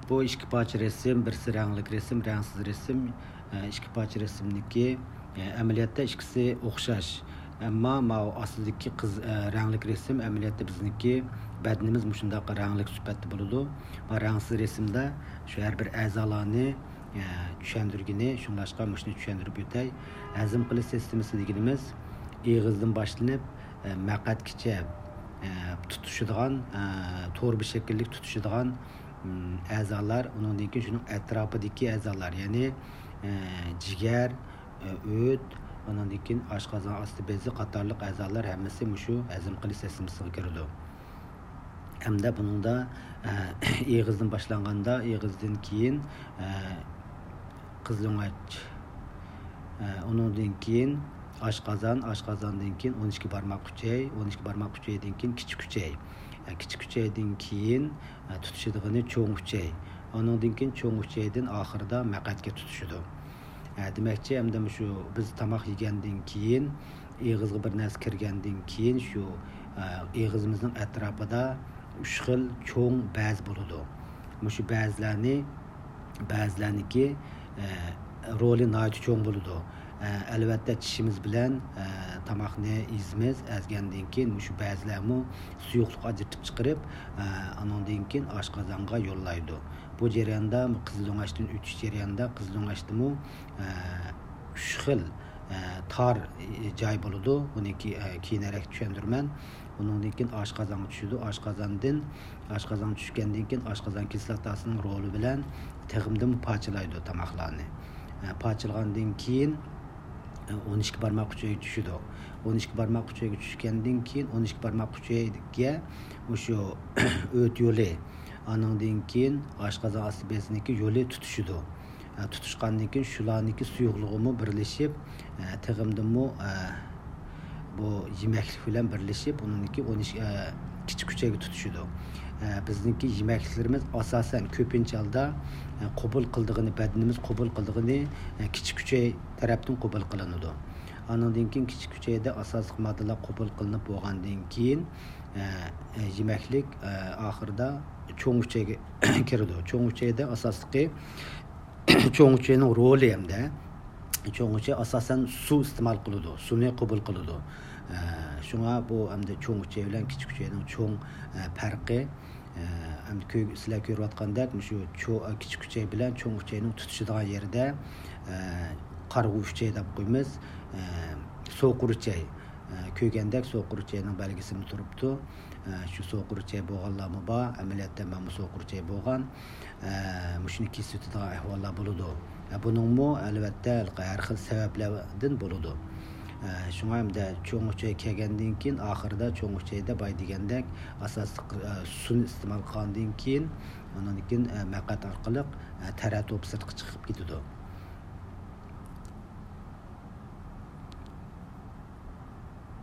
Bu ikki parcha resim, birisi rangli resim, rangsiz resim, ikki parcha resimniki amaliyotda ikkisi o'xshash. Ammo aslidagi rangli resim amaliyotda bizniki badnimiz mushundaq rangli sifatda bo'ladi. Va rangsiz resimda shu har bir a'zolarni tushundirgini, shunlashqa mushuni tushundirib o'tay. Hazm qilish sistemasi deganimiz eg'izdan boshlanib maq'atgacha tutishadigan, to'g'ri bir shaklli tutishadigan a'zolar, undan keyin shuning atrofidagi a'zolar, ya'ni jigar, o't, undan keyin oshqozon osti bezi qatorliq a'zolar hammasi shu hazm qilish sistemasiga kiradi. Hamda buningda eg'izdan boshlanganda, eg'izdan keyin qizil'o'ngach, undan keyin oshqozondan keyin 12 barmoq uchay, 12 barmoq uchaydan keyin kichik uchay, kichik uchaydan keyin tutishadigan cho'ng uchay, undan keyin cho'ng uchaydan oxirida maq'atga tutishadi. Demakchi, hamda shu biz tomoq yegandan keyin, eg'izga bir narsa kirgandan keyin shu eg'izimizning atrofida 3 xil cho'ng ba'z bo'ladi. Shu ba'zlarniki roli nihoyat cho'ng bo'ladi. Albatta tishimiz bilan tomoqni ezimiz, ezgandan keyin shu ba'zlarni suyuqlik ajratib chiqarib, undan keyin oshqozonga yo'llaydi. Bu jarayonda qizil'o'ngachdan o'tish jarayonida qizil'o'ngachdami 3 xil tor joy bo'ladi. Buni keyinroq tushundirman. Undan keyin oshqozonga tushadi. Oshqozon tushgandan keyin oshqozon kislotasining roli bilan tig'imdan parchalaydi tomoqlarni. Parchalagandan keyin 12 barmoq uchiga tushadi. 12 barmoq uchiga tushgandan keyin 12 barmoq uchiga shu o't yo'li, andan keyin oshqozon osti beziniki yo'li tutishadi. Tutishgandan keyin shularniki suyuqligimi birlashib, tig'imdimi bu yemaklik bilan birlashib, uniki 12 kichik uchiga tutishadi. Bizniki yemakliklarimiz asosan ko'pincha holda qabul qildig'ini, badnimiz qabul qildig'ini kichik uchay tarafdan qabul qilinadi. Andan keyin kichik uchayda asosiy moddalar qabul qilinib bo'lgandan keyin yemaklik oxirida cho'ng uchayga kiradi. Cho'ng uchayda asosli cho'ng uchayning roli hamda cho'ng uchay asosan suv iste'mol qiladi, suvni qabul qiladi. Shunga bu hamda cho'ng uchay bilan kichik uchayning cho'ng farqi hamda sizlar ko'rayotgandek shu kichik uchay bilan cho'ng uchayning tutishadigan yerida qarg'u uchay deb qo'yamiz. So'qir uchay ko'rgandek so'qir uchayning belgisini turibdi. Shu so'qir uchay bo'lganlarmi bor, amaliyotda mana so'qir uchay bo'lgan. Shuni kesib o'tadigan ahvollar bo'ladi. Buningmi albatta har xil sabablardan bo'ladi. Shunga hamda cho'ng uchay kelgandan keyin oxirida cho'ng uchayda boy degandek asosiy suvni iste'mol qilgandan keyin undan keyin maq'at orqali taratib sirtqa chiqib ketadi.